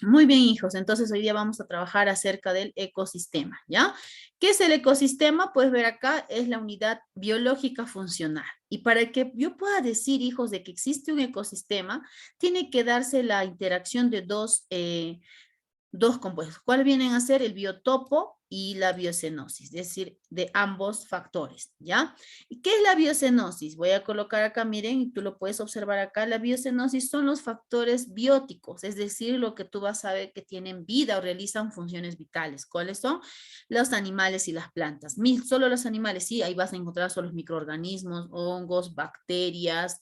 Muy bien, hijos. Entonces, hoy día vamos a trabajar acerca del ecosistema, ¿ya? ¿Qué es el ecosistema? Puedes ver acá, es la unidad biológica funcional. Y para que yo pueda decir, hijos, de que existe un ecosistema, tiene que darse la interacción de dos compuestos. ¿Cuáles vienen a ser el biotopo y la biocenosis? Es decir, de ambos factores, ¿ya? ¿Y qué es la biocenosis? Voy a colocar acá, miren, y tú lo puedes observar acá. La biocenosis son los factores bióticos, es decir, lo que tú vas a ver que tienen vida o realizan funciones vitales. ¿Cuáles son? Los animales y las plantas. Solo los animales, sí, ahí vas a encontrar solo los microorganismos, hongos, bacterias,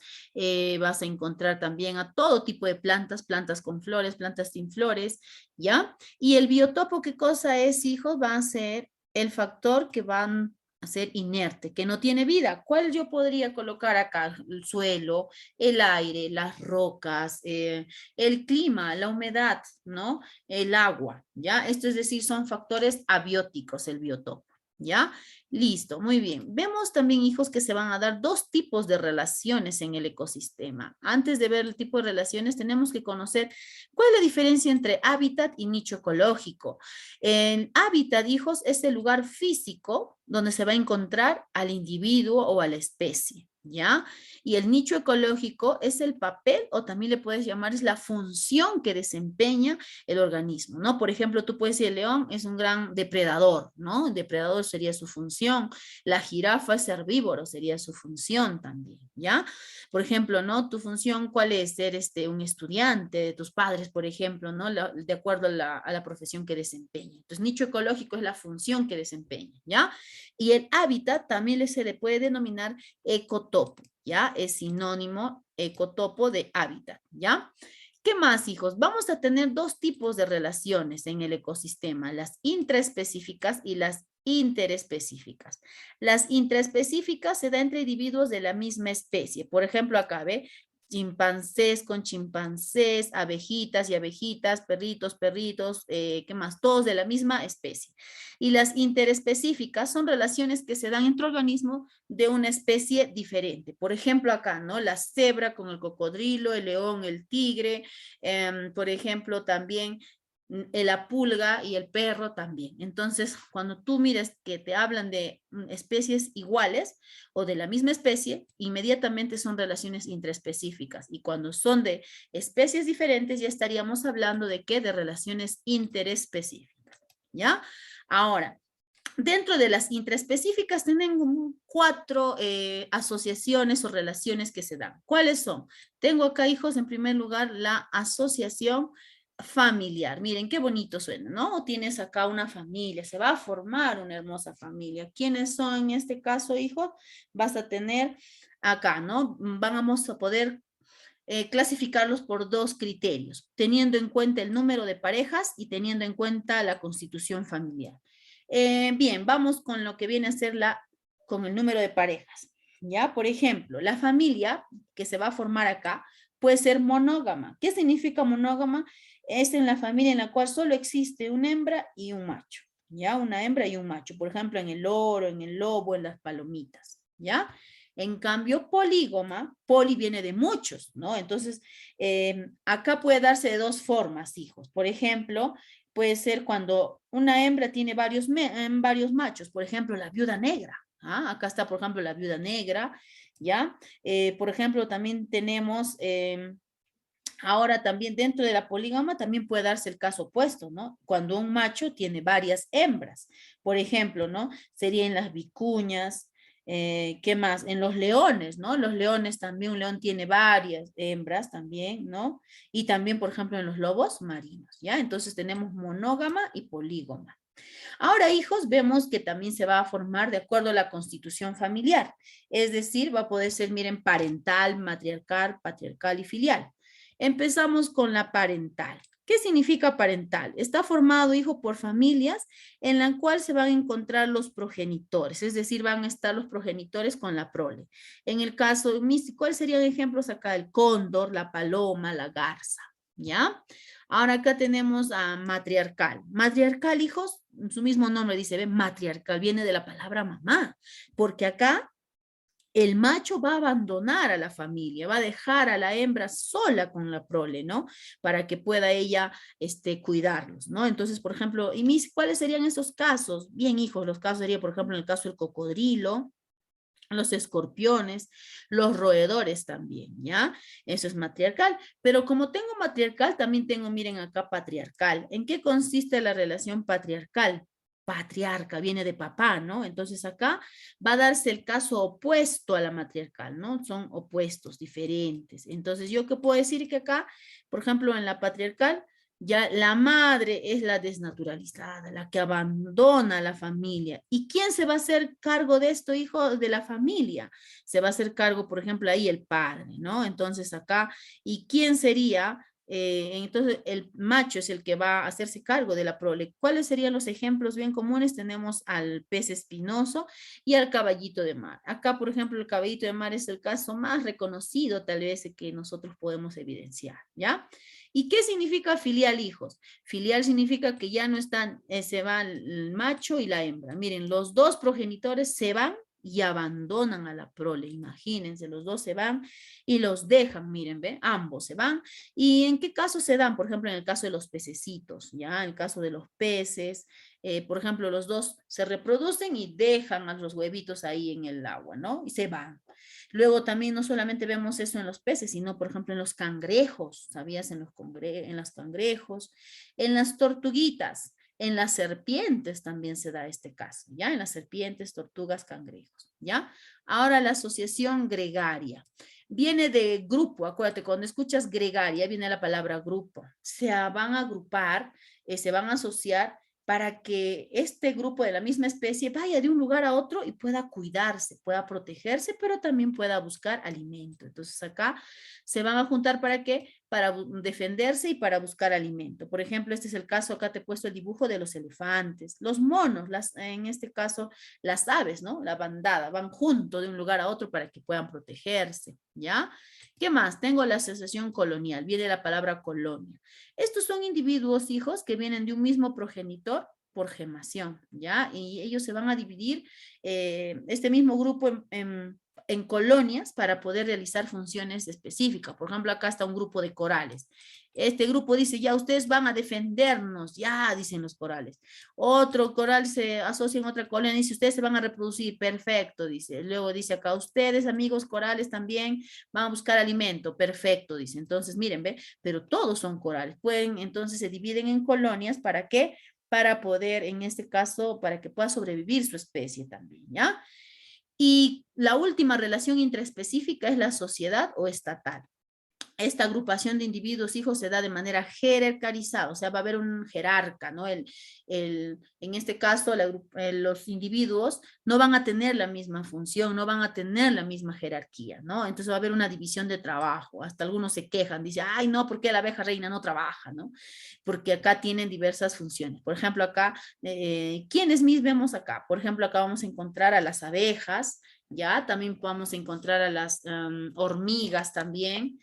vas a encontrar también a todo tipo de plantas, plantas con flores, plantas sin flores, ¿ya? Y el biotopo, ¿qué cosa es, hijos? Va a ser el factor que van a ser inerte, que no tiene vida. ¿Cuál yo podría colocar acá? El suelo, el aire, las rocas, el clima, la humedad, ¿no? El agua, ¿ya? Esto es decir, son factores abióticos, el biotopo. ¿Ya? Listo, muy bien. Vemos también, hijos, que se van a dar dos tipos de relaciones en el ecosistema. Antes de ver el tipo de relaciones, tenemos que conocer cuál es la diferencia entre hábitat y nicho ecológico. El hábitat, hijos, es el lugar físico donde se va a encontrar al individuo o a la especie. ¿Ya? Y el nicho ecológico es el papel, o también le puedes llamar, es la función que desempeña el organismo, ¿no? Por ejemplo, tú puedes decir, el león es un gran depredador, ¿no? El depredador sería su función, la jirafa es herbívoro, sería su función también, ¿ya? Por ejemplo, ¿no? Tu función, ¿cuál es? Ser un estudiante de tus padres, por ejemplo, ¿no? De acuerdo a la profesión que desempeña. Entonces, nicho ecológico es la función que desempeña, ¿ya? Y el hábitat también se le puede denominar ecotopo, ¿ya? Es sinónimo ecotopo de hábitat, ¿ya? ¿Qué más, hijos? Vamos a tener dos tipos de relaciones en el ecosistema, las intraespecíficas y las interespecíficas. Las intraespecíficas se dan entre individuos de la misma especie. Por ejemplo, acá ve chimpancés con chimpancés, abejitas y abejitas, perritos, perritos, ¿qué más? Todos de la misma especie. Y las interespecíficas son relaciones que se dan entre organismos de una especie diferente. Por ejemplo, acá, ¿no? La cebra con el cocodrilo, el león, el tigre, por ejemplo, también la pulga y el perro también. Entonces, cuando tú miras que te hablan de especies iguales o de la misma especie, inmediatamente son relaciones intraespecíficas. Y cuando son de especies diferentes, ya estaríamos hablando de qué? De relaciones interespecíficas. ¿Ya? Ahora, dentro de las intraespecíficas tienen cuatro asociaciones o relaciones que se dan. ¿Cuáles son? Tengo acá, hijos, en primer lugar, la asociación familiar. Miren qué bonito suena, ¿no? Tienes acá una familia, se va a formar una hermosa familia. ¿Quiénes son en este caso, hijos? Vas a tener acá, ¿no? Vamos a poder clasificarlos por dos criterios, teniendo en cuenta el número de parejas y teniendo en cuenta la constitución familiar. Bien, vamos con lo que viene a ser con el número de parejas. ¿Ya? Por ejemplo, la familia que se va a formar acá puede ser monógama. ¿Qué significa monógama? Es en la familia en la cual solo existe una hembra y un macho. ¿Ya? Una hembra y un macho. Por ejemplo, en el loro, en el lobo, en las palomitas. ¿Ya? En cambio, polígama, poli viene de muchos, ¿no? Entonces, acá puede darse de dos formas, hijos. Por ejemplo, puede ser cuando una hembra tiene varios machos, por ejemplo, la viuda negra. ¿Ah? Acá está, por ejemplo, la viuda negra, ¿ya? Por ejemplo, también tenemos, ahora también dentro de la polígama también puede darse el caso opuesto, ¿no? Cuando un macho tiene varias hembras, por ejemplo, ¿no? Sería en las vicuñas, ¿qué más? En los leones, ¿no? Los leones también, un león tiene varias hembras también, ¿no? Y también, por ejemplo, en los lobos marinos, ¿ya? Entonces tenemos monógama y polígama. Ahora, hijos, vemos que también se va a formar de acuerdo a la constitución familiar, es decir, va a poder ser, miren, parental, matriarcal, patriarcal y filial. Empezamos con la parental. ¿Qué significa parental? Está formado, hijo, por familias en la cual se van a encontrar los progenitores, es decir, van a estar los progenitores con la prole. En el caso, ¿cuáles serían ejemplos acá? El cóndor, la paloma, la garza, ¿ya? Ahora acá tenemos a matriarcal. Matriarcal, hijos, su mismo nombre dice, ¿ve? Matriarcal, viene de la palabra mamá, porque acá el macho va a abandonar a la familia, va a dejar a la hembra sola con la prole, ¿no? Para que pueda ella cuidarlos, ¿no? Entonces, por ejemplo, ¿cuáles serían esos casos? Bien, hijos, los casos serían, por ejemplo, en el caso del cocodrilo, los escorpiones, los roedores también, ¿ya? Eso es matriarcal. Pero como tengo matriarcal, también tengo, miren acá, patriarcal. ¿En qué consiste la relación patriarcal? Patriarca, viene de papá, ¿no? Entonces acá va a darse el caso opuesto a la matriarcal, ¿no? Son opuestos, diferentes. Entonces, ¿yo qué puedo decir? Que acá, por ejemplo, en la patriarcal, ya la madre es la desnaturalizada, la que abandona a la familia. ¿Y quién se va a hacer cargo de esto, hijo de la familia? Se va a hacer cargo, por ejemplo, ahí el padre, ¿no? Entonces acá, ¿y quién sería? Entonces el macho es el que va a hacerse cargo de la prole. ¿Cuáles serían los ejemplos bien comunes? Tenemos al pez espinoso y al caballito de mar. Acá, por ejemplo, el caballito de mar es el caso más reconocido, tal vez, que nosotros podemos evidenciar, ¿ya? ¿Y qué significa filial, hijos? Filial significa que ya no están, se van el macho y la hembra. Miren, los dos progenitores se van y abandonan a la prole. Imagínense, los dos se van y los dejan, miren, ¿ve? Ambos se van. ¿Y en qué caso se dan? Por ejemplo, en el caso de los pececitos, ¿ya? En el caso de los peces, por ejemplo, los dos se reproducen y dejan a los huevitos ahí en el agua, ¿no? Y se van. Luego también no solamente vemos eso en los peces, sino por ejemplo en los cangrejos, ¿sabías? En los cangrejos, en las tortuguitas, en las serpientes también se da este caso, ¿ya? En las serpientes, tortugas, cangrejos, ¿ya? Ahora la asociación gregaria. Viene de grupo, acuérdate, cuando escuchas gregaria viene la palabra grupo. Se van a agrupar, se van a asociar para que este grupo de la misma especie vaya de un lugar a otro y pueda cuidarse, pueda protegerse, pero también pueda buscar alimento. Entonces acá se van a juntar ¿para qué? Para defenderse y para buscar alimento. Por ejemplo, este es el caso, acá te he puesto el dibujo de los elefantes, los monos, en este caso las aves, ¿no? La bandada, van juntos de un lugar a otro para que puedan protegerse, ¿ya? ¿Qué más? Tengo la asociación colonial, viene la palabra colonia. Estos son individuos, hijos, que vienen de un mismo progenitor por gemación, ¿ya? Y ellos se van a dividir este mismo grupo en colonias para poder realizar funciones específicas. Por ejemplo, acá está un grupo de corales. Este grupo dice, ya ustedes van a defendernos, ya, dicen los corales. Otro coral se asocia en otra colonia y dice, ustedes se van a reproducir, perfecto, dice. Luego dice acá, ustedes, amigos corales, también van a buscar alimento, perfecto, dice. Entonces, miren, ve, pero todos son corales. Pueden, entonces se dividen en colonias, ¿para qué? Para poder, en este caso, para que pueda sobrevivir su especie también, ¿ya? Y la última relación intraespecífica es la sociedad o estatal. Esta agrupación de individuos, hijos, se da de manera jerarquizada, o sea, va a haber un jerarca, ¿no? En este caso, los individuos no van a tener la misma función, no van a tener la misma jerarquía, ¿no? Entonces va a haber una división de trabajo, hasta algunos se quejan, dicen, ay, no, ¿por qué la abeja reina no trabaja, no? Porque acá tienen diversas funciones. Por ejemplo, acá, ¿quiénes mis vemos acá? Por ejemplo, acá vamos a encontrar a las abejas, ¿ya? También vamos a encontrar a las hormigas también,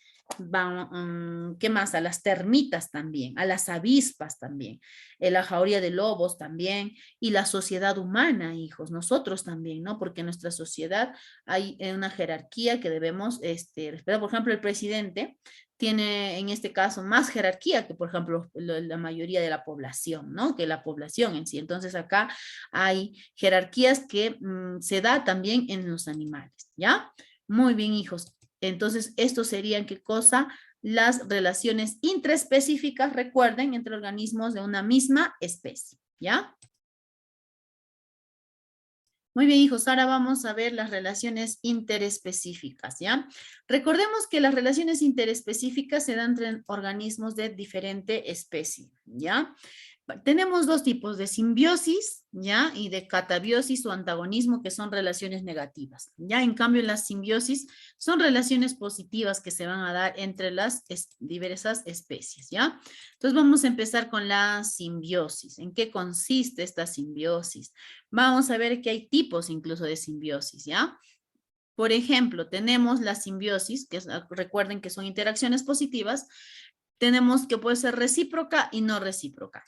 ¿qué más? A las termitas también, a las avispas también, la jauría de lobos también, y la sociedad humana, hijos, nosotros también, ¿no? Porque en nuestra sociedad hay una jerarquía que debemos respetar. Por ejemplo, el presidente tiene en este caso más jerarquía que, por ejemplo, la mayoría de la población, ¿no? Que la población en sí. Entonces acá hay jerarquías que se da también en los animales, ¿ya? Muy bien, hijos. Entonces, esto serían, ¿qué cosa? Las relaciones intraespecíficas, recuerden, entre organismos de una misma especie, ¿ya? Muy bien, hijos, ahora vamos a ver las relaciones interespecíficas, ¿ya? Recordemos que las relaciones interespecíficas se dan entre organismos de diferente especie, ¿ya? Tenemos dos tipos de simbiosis, ¿ya? Y de catabiosis o antagonismo, que son relaciones negativas, ¿ya? En cambio, las simbiosis son relaciones positivas que se van a dar entre las diversas especies, ¿ya? Entonces vamos a empezar con la simbiosis. ¿En qué consiste esta simbiosis? Vamos a ver que hay tipos incluso de simbiosis, ¿ya? Por ejemplo, tenemos la simbiosis, que recuerden que son interacciones positivas, tenemos que puede ser recíproca y no recíproca.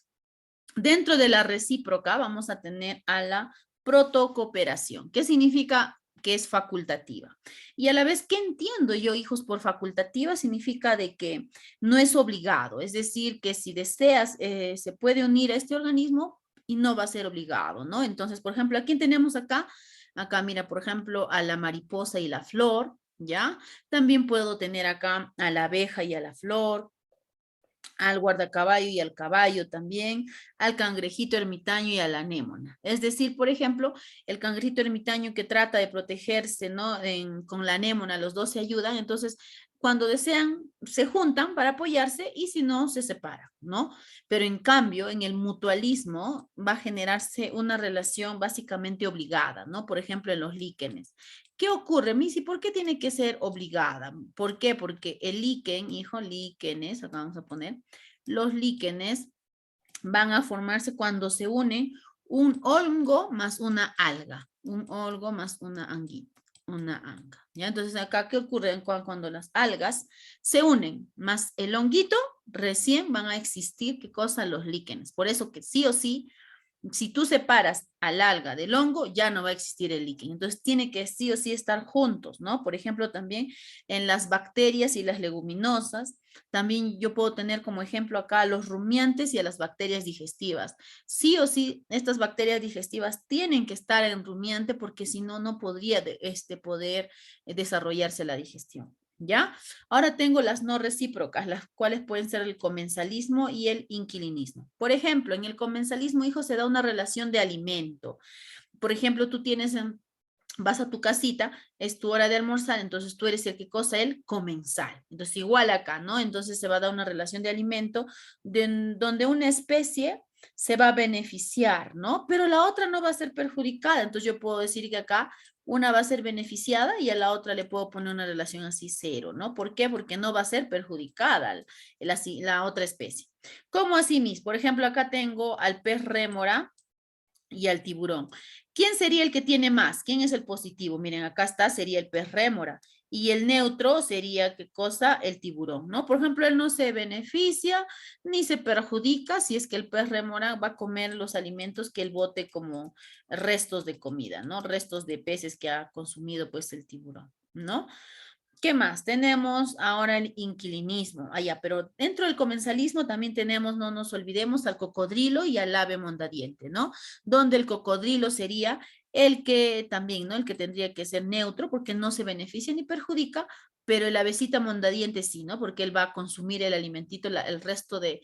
Dentro de la recíproca vamos a tener a la protocooperación. ¿Qué significa que es facultativa. Y a la vez, ¿qué entiendo yo, hijos, por facultativa? Significa de que no es obligado, es decir, que si deseas, se puede unir a este organismo y no va a ser obligado, ¿no? Entonces, por ejemplo, ¿a quién tenemos acá? Acá, mira, por ejemplo, a la mariposa y la flor, ¿ya? También puedo tener acá a la abeja y a la flor, al guardacaballo y al caballo también, al cangrejito ermitaño y a la anémona. Es decir, por ejemplo, el cangrejito ermitaño que trata de protegerse, ¿no? Con la anémona, los dos se ayudan, entonces cuando desean, se juntan para apoyarse y si no, se separan, ¿no? Pero en cambio, en el mutualismo va a generarse una relación básicamente obligada, ¿no? Por ejemplo, en los líquenes. ¿Qué ocurre, Missy? ¿Por qué tiene que ser obligada? ¿Por qué? Porque el líquen, hijo, líquenes, acá vamos a poner, los líquenes van a formarse cuando se une un hongo más una alga, un hongo más una anguita, una alga. ¿Ya? Entonces acá, ¿qué ocurre cuando las algas se unen más el honguito? Recién van a existir, ¿qué cosa? Los líquenes. Por eso que sí o sí, si tú separas al alga del hongo, ya no va a existir el líquen. Entonces, tiene que sí o sí estar juntos, ¿no? Por ejemplo, también en las bacterias y las leguminosas, también yo puedo tener como ejemplo acá a los rumiantes y a las bacterias digestivas. Sí o sí, estas bacterias digestivas tienen que estar en rumiante porque si no, no podría poder desarrollarse la digestión. ¿Ya? Ahora tengo las no recíprocas, las cuales pueden ser el comensalismo y el inquilinismo. Por ejemplo, en el comensalismo, hijo, se da una relación de alimento. Por ejemplo, tú tienes vas a tu casita, es tu hora de almorzar, entonces tú eres el que cosa el comensal. Entonces, igual acá, ¿no? Entonces se va a dar una relación de alimento donde una especie se va a beneficiar, ¿no? Pero la otra no va a ser perjudicada. Entonces yo puedo decir que acá una va a ser beneficiada y a la otra le puedo poner una relación así cero, ¿no? ¿Por qué? Porque no va a ser perjudicada la otra especie. ¿Cómo así, mis? Por ejemplo, acá tengo al pez rémora y al tiburón. ¿Quién sería el que tiene más? ¿Quién es el positivo? Miren, acá está, sería el pez rémora. Y el neutro sería, ¿qué cosa? El tiburón, ¿no? Por ejemplo, él no se beneficia ni se perjudica si es que el pez rémora va a comer los alimentos que él bote como restos de comida, ¿no? Restos de peces que ha consumido pues el tiburón, ¿no? ¿Qué más? Tenemos ahora el inquilinismo. Ya, pero dentro del comensalismo también tenemos, no nos olvidemos, al cocodrilo y al ave mondadiente, ¿no? Donde el cocodrilo sería el que también, ¿no? El que tendría que ser neutro porque no se beneficia ni perjudica, pero el avecita mondadiente sí, ¿no? Porque él va a consumir el alimentito, el resto de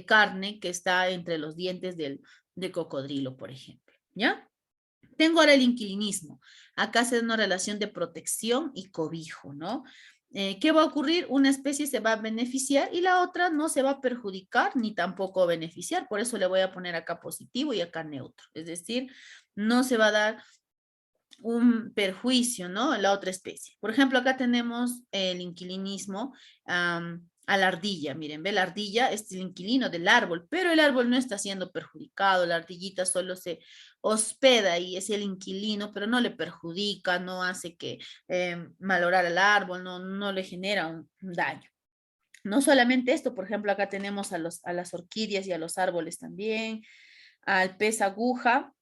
carne que está entre los dientes del cocodrilo, por ejemplo, ¿ya? Tengo ahora el inquilinismo. Acá se da una relación de protección y cobijo, ¿no? ¿Qué va a ocurrir? Una especie se va a beneficiar y la otra no se va a perjudicar ni tampoco beneficiar. Por eso le voy a poner acá positivo y acá neutro. Es decir, no se va a dar un perjuicio, ¿no? A la otra especie. Por ejemplo, acá tenemos el inquilinismo a la ardilla. Miren, ve, la ardilla es el inquilino del árbol, pero el árbol no está siendo perjudicado. La ardillita solo se hospeda y es el inquilino, pero no le perjudica, no hace que malograr al árbol, no le genera un daño. No solamente esto, por ejemplo, acá tenemos a las orquídeas y a los árboles también, al pez aguja,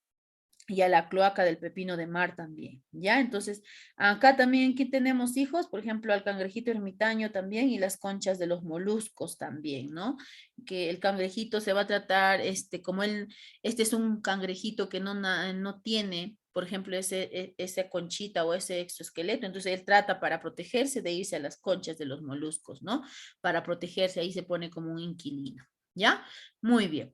y a la cloaca del pepino de mar también, ¿ya? Entonces, acá también aquí tenemos hijos, por ejemplo, al cangrejito ermitaño también y las conchas de los moluscos también, ¿no? Que el cangrejito se va a tratar, como este es un cangrejito que no tiene, por ejemplo, esa conchita o ese exoesqueleto, entonces él trata para protegerse de irse a las conchas de los moluscos, ¿no? Para protegerse, ahí se pone como un inquilino, ¿ya? Muy bien.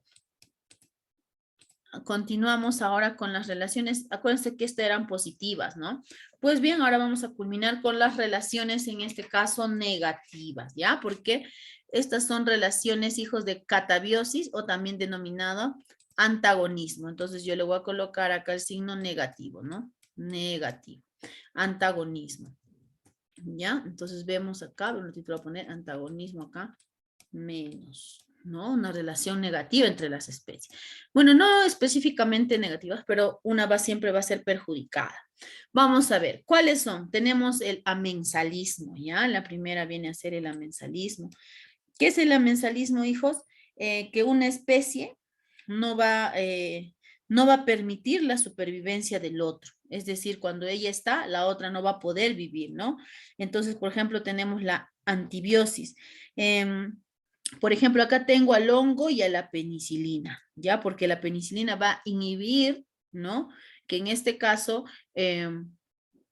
Continuamos ahora con las relaciones. Acuérdense que estas eran positivas, ¿no? Pues bien, ahora vamos a culminar con las relaciones, en este caso negativas, ¿ya? Porque estas son relaciones, hijos, de catabiosis o también denominado antagonismo. Entonces yo le voy a colocar acá el signo negativo, ¿no? Negativo. Antagonismo. ¿Ya? Entonces vemos acá, un ratito voy a poner antagonismo acá, menos. ¿No? Una relación negativa entre las especies. Bueno, no específicamente negativas, pero siempre va a ser perjudicada. Vamos a ver, ¿cuáles son? Tenemos el amensalismo, ¿ya? La primera viene a ser el amensalismo. ¿Qué es el amensalismo, hijos? Que una especie no va, no va a permitir la supervivencia del otro. Es decir, cuando ella está, la otra no va a poder vivir, ¿no? Entonces, por ejemplo, tenemos la antibiosis. Por ejemplo, acá tengo al hongo y a la penicilina, ¿ya? Porque la penicilina va a inhibir, ¿no? Que en este caso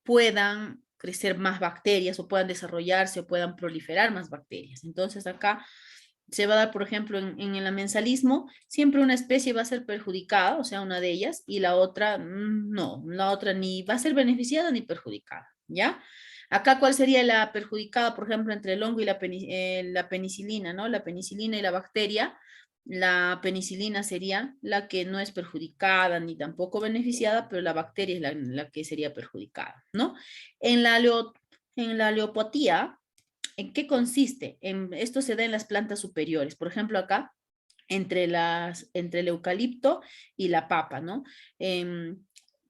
puedan crecer más bacterias o puedan desarrollarse o puedan proliferar más bacterias. Entonces acá se va a dar, por ejemplo, en el amensalismo, siempre una especie va a ser perjudicada, o sea, una de ellas, y la otra no, la otra ni va a ser beneficiada ni perjudicada, ¿ya? Acá, ¿cuál sería la perjudicada, por ejemplo, entre el hongo y la penicilina, ¿no? La penicilina y la bacteria. La penicilina sería la que no es perjudicada ni tampoco beneficiada, pero la bacteria es la que sería perjudicada, ¿no? En en la aleopatía, ¿en qué consiste? Esto se da en las plantas superiores. Por ejemplo, acá, entre el eucalipto y la papa, ¿no?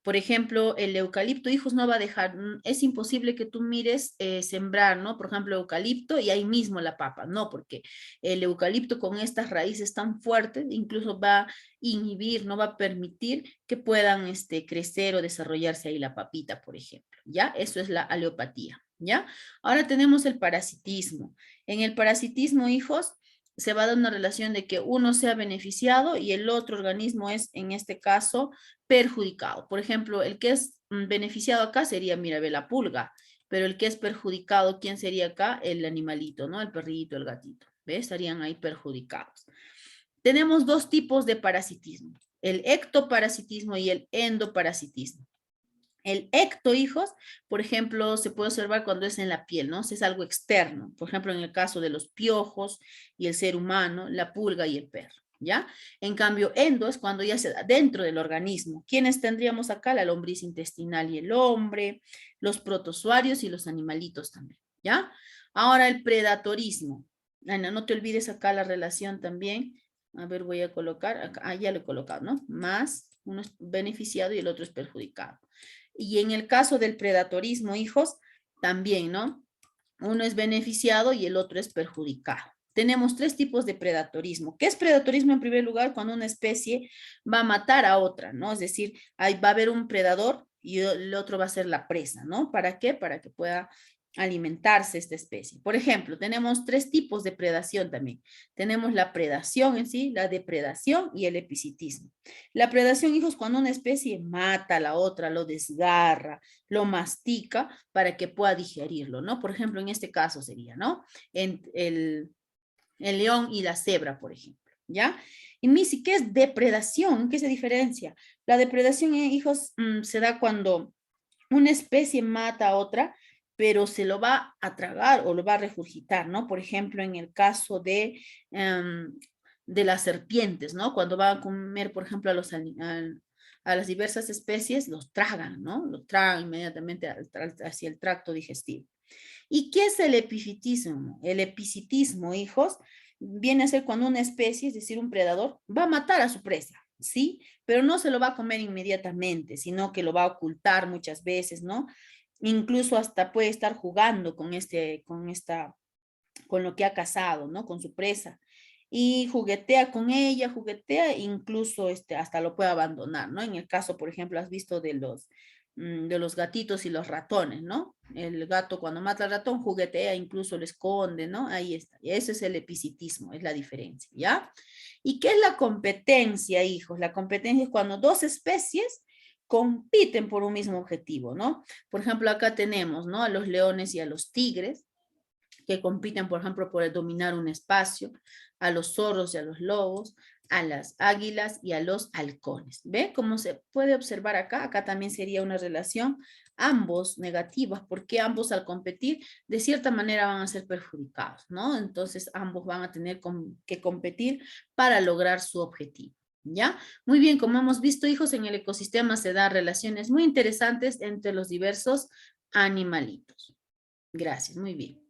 Por ejemplo, el eucalipto, hijos, no va a dejar, es imposible que tú mires sembrar, ¿no? Por ejemplo, eucalipto y ahí mismo la papa, no, porque el eucalipto con estas raíces tan fuertes incluso va a inhibir, no va a permitir que puedan crecer o desarrollarse ahí la papita, por ejemplo, ¿ya? Eso es la aleopatía, ¿ya? Ahora tenemos el parasitismo. En el parasitismo, hijos, se va a dar una relación de que uno sea beneficiado y el otro organismo es, en este caso, perjudicado. Por ejemplo, el que es beneficiado acá sería, mira, ve la pulga, pero el que es perjudicado, ¿quién sería acá? El animalito, ¿no? El perrito, el gatito, ¿ves? Estarían ahí perjudicados. Tenemos dos tipos de parasitismo, el ectoparasitismo y el endoparasitismo. El ecto, hijos, por ejemplo, se puede observar cuando es en la piel, ¿no? Si es algo externo. Por ejemplo, en el caso de los piojos y el ser humano, la pulga y el perro, ¿ya? En cambio, endo es cuando ya se da dentro del organismo. ¿Quiénes tendríamos acá? La lombriz intestinal y el hombre, los protozoarios y los animalitos también, ¿ya? Ahora el predatorismo. Ana, no te olvides acá la relación también. A ver, voy a colocar, acá, ya lo he colocado, ¿no? Más, uno es beneficiado y el otro es perjudicado. Y en el caso del predatorismo, hijos, también, ¿no? Uno es beneficiado y el otro es perjudicado. Tenemos tres tipos de predatorismo. ¿Qué es predatorismo en primer lugar? Cuando una especie va a matar a otra, ¿no? Es decir, ahí va a haber un predador y el otro va a ser la presa, ¿no? ¿Para qué? Para que pueda alimentarse esta especie. Por ejemplo, tenemos tres tipos de predación también. Tenemos la predación en sí, la depredación y el epicitismo. La predación, hijos, cuando una especie mata a la otra, lo desgarra, lo mastica para que pueda digerirlo, ¿no? Por ejemplo, en este caso sería, ¿no? En el león y la cebra, por ejemplo, ¿ya? Y Missy, ¿qué es depredación? ¿Qué se diferencia? La depredación, hijos, se da cuando una especie mata a otra, pero se lo va a tragar o lo va a regurgitar, ¿no? Por ejemplo, en el caso de las serpientes, ¿no? Cuando van a comer, por ejemplo, a las diversas especies, los tragan, ¿no? Los tragan inmediatamente hacia el tracto digestivo. ¿Y qué es el epifitismo? El epicitismo, hijos, viene a ser cuando una especie, es decir, un predador, va a matar a su presa, ¿sí? Pero no se lo va a comer inmediatamente, sino que lo va a ocultar muchas veces, ¿no? Incluso hasta puede estar jugando con lo que ha cazado, ¿no? Con su presa. Y juguetea con ella, juguetea, incluso hasta lo puede abandonar, ¿no? En el caso, por ejemplo, has visto de los gatitos y los ratones, ¿no? El gato cuando mata al ratón juguetea, incluso lo esconde, ¿no? Ahí está. Y ese es el epicitismo, es la diferencia, ¿ya? ¿Y qué es la competencia, hijos? La competencia es cuando dos especies compiten por un mismo objetivo, ¿no? Por ejemplo, acá tenemos, ¿no? A los leones y a los tigres que compiten, por ejemplo, por dominar un espacio, a los zorros y a los lobos, a las águilas y a los halcones. ¿Ve cómo se puede observar acá? Acá también sería una relación, ambos negativas, porque ambos al competir, de cierta manera van a ser perjudicados, ¿no? Entonces, ambos van a tener que competir para lograr su objetivo. ¿Ya? Muy bien, como hemos visto, hijos, en el ecosistema se dan relaciones muy interesantes entre los diversos animalitos. Gracias, muy bien.